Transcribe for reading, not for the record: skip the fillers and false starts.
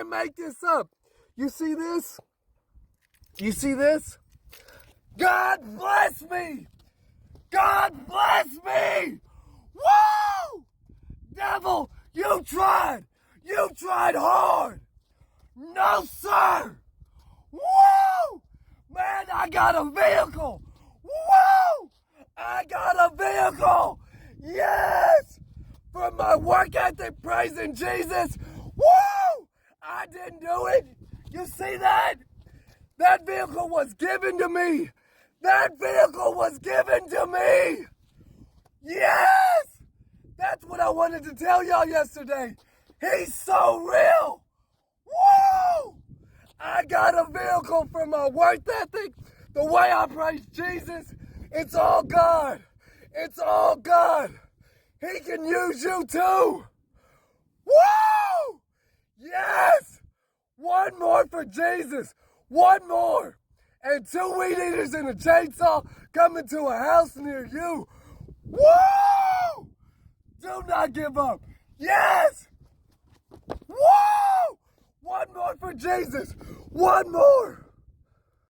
can't make this up. You see this? You see this? God bless me! God bless me! Woo! Devil, you tried! You tried hard! No, sir! Woo! Man, I got a vehicle! Woo! I got a vehicle! Yes! From my work ethic, praising Jesus! Woo! I didn't do it! You see that? That vehicle was given to me! That vehicle was given to me! Yes! That's what I wanted to tell y'all yesterday. He's so real! Woo! I got a vehicle for my work ethic, the way I praise Jesus. It's all God. It's all God. He can use you too. Woo! Yes! One more for Jesus. One more. And 2 weed eaters and a chainsaw coming to a house near you. Woo! Do not give up. Yes! Woo! One more for Jesus. One more.